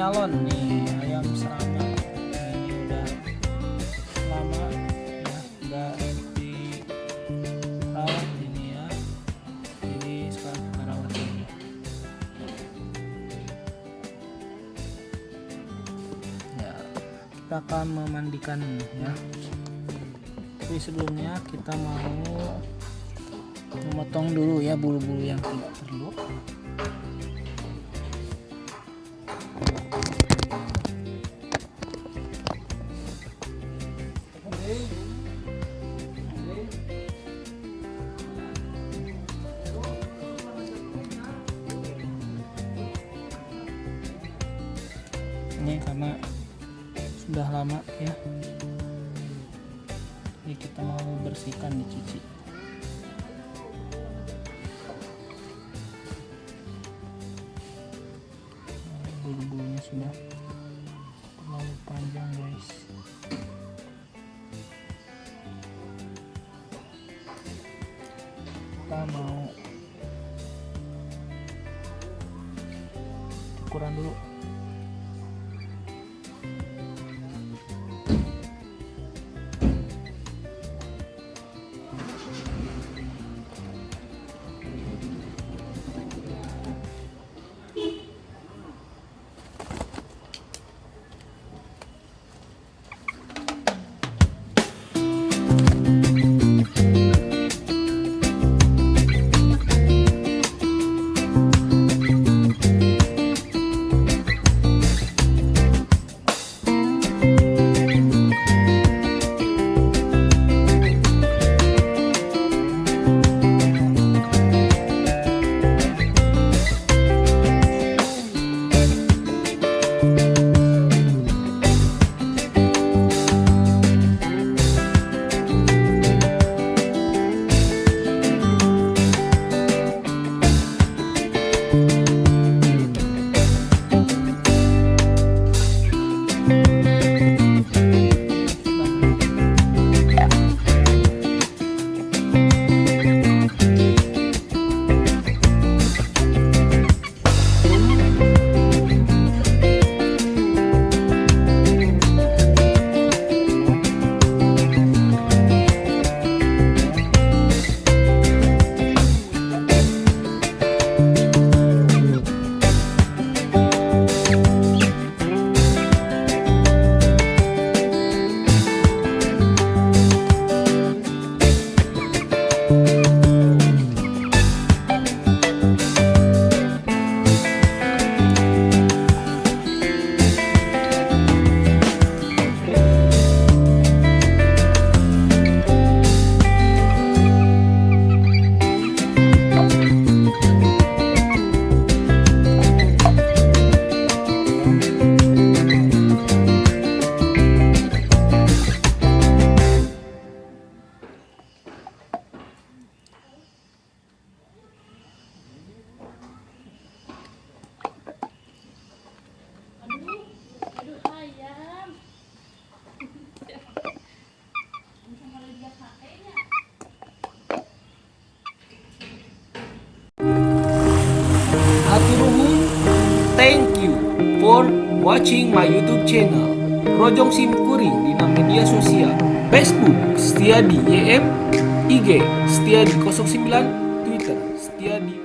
salon nih, ayam serama. Ini udah lama ya, udah dirawat ini ya. Jadi sekarang kita rawat ini. Ya, kita akan memandikan ya. Tapi sebelumnya kita mau memotong dulu ya bulu-bulu yang tidak perlu. Ini karena sudah lama ya, jadi kita mau bersihkan, dicuci. Bulu-bulunya sudah terlalu panjang guys. Kita mau ukuran dulu. Hatur nuhun. Thank you for watching my YouTube channel. Rojong Sim Kuring di media sosial Facebook Setiadi YM, IG Setiadi 09, Twitter Setiadi